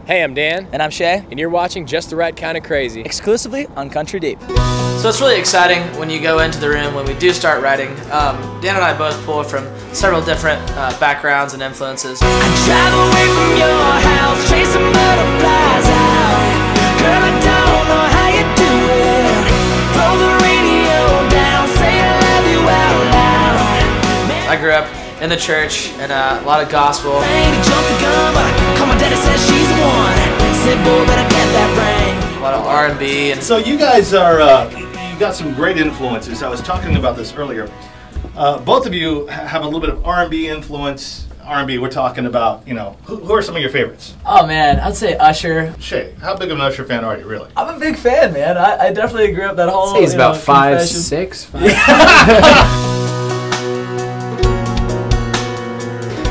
Hey, I'm Dan. And I'm Shay. And you're watching Just the Right Kind of Crazy. Exclusively on Country Deep. So it's really exciting when you go into the room when we do start writing. Dan and I both pull from several different backgrounds and influences. I drive away from your house, chasing butterflies out. Girl, I don't know how you do it. Throw the radio down, say I love you out loud. I grew up in the church and a lot of gospel. A lot of R&B and so you guys are you got some great influences. I was talking about this earlier. Both of you have a little bit of R&B influence. R&B, we're talking about, you know, who are some of your favorites? Oh man, I'd say Usher. Shay, how big of an Usher fan are you, really? I'm a big fan, man. I definitely grew up that whole. I'd say he's about 5'6".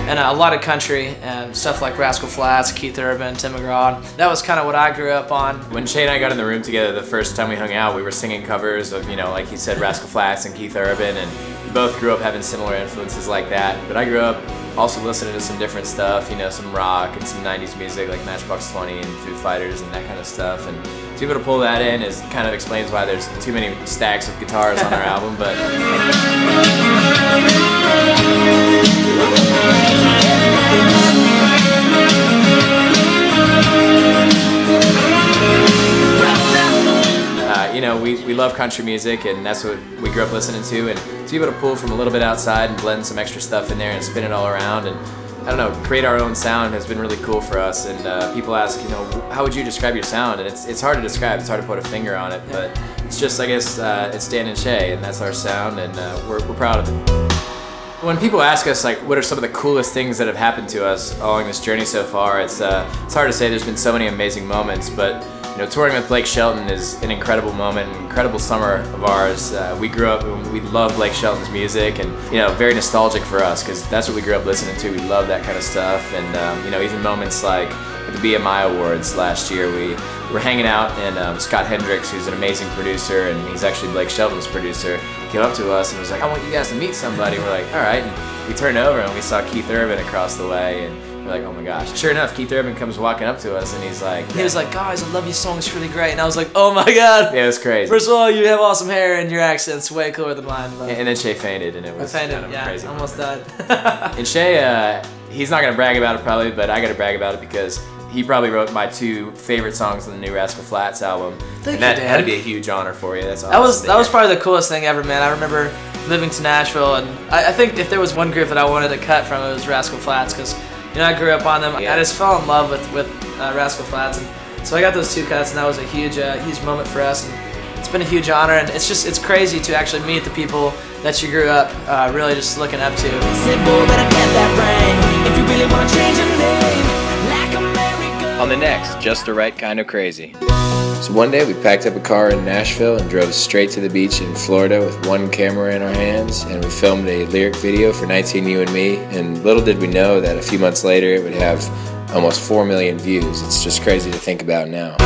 and a lot of country and stuff like Rascal Flatts, Keith Urban, Tim McGraw. That was kind of what I grew up on. When Shay and I got in the room together the first time we hung out, we were singing covers of, you know, like he said, Rascal Flatts and Keith Urban, and we both grew up having similar influences like that. But I grew up also listening to some different stuff, you know, some rock and some 90s music like Matchbox 20 and Foo Fighters and that kind of stuff. And to be able to pull that in is kind of explains why there's too many stacks of guitars on our album. But you know, we love country music, and that's what we grew up listening to, and to be able to pull from a little bit outside and blend some extra stuff in there and spin it all around and, I don't know, create our own sound has been really cool for us. And people ask, you know, how would you describe your sound? And it's hard to describe, it's hard to put a finger on it, but it's just, I guess, it's Dan and Shay, and that's our sound, and we're proud of it. When people ask us, like, what are some of the coolest things that have happened to us along this journey so far, it's hard to say. There's been so many amazing moments, but you know, touring with Blake Shelton is an incredible moment, an incredible summer of ours. We grew up, we love Blake Shelton's music, and you know, very nostalgic for us because that's what we grew up listening to. We love that kind of stuff, and you know, even moments like at the BMI Awards last year, we were hanging out, and Scott Hendricks, who's an amazing producer, and he's actually Blake Shelton's producer, came up to us and was like, "I want you guys to meet somebody." We're like, "All right," and we turned over and we saw Keith Urban across the way, and we're like, "Oh my gosh." Sure enough, Keith Urban comes walking up to us and he's like, he was like, "Guys, I love your song, it's really great." And I was like, "Oh my god." Yeah, it was crazy. First of all, you have awesome hair and your accent's way cooler than mine. But and then Shay fainted, and it was kind of yeah, crazy. Almost died. And Shay, he's not gonna brag about it probably, but I gotta brag about it because he probably wrote my 2 favorite songs on the new Rascal Flatts album. Thank and that you, Dan. had to be a huge honor for you. That's awesome. That was probably the coolest thing ever, man. I remember moving to Nashville, and I think if there was one group that I wanted to cut from, it was Rascal Flatts, because you know, I grew up on them. Yeah. I just fell in love with Rascal Flatts, and so I got those 2 cuts, and that was a huge moment for us. And it's been a huge honor, and it's crazy to actually meet the people that you grew up really just looking up to. On the next Just the Right Kind of Crazy. So one day we packed up a car in Nashville and drove straight to the beach in Florida with one camera in our hands, and we filmed a lyric video for 19 You and Me, and little did we know that a few months later it would have almost 4 million views. It's just crazy to think about now.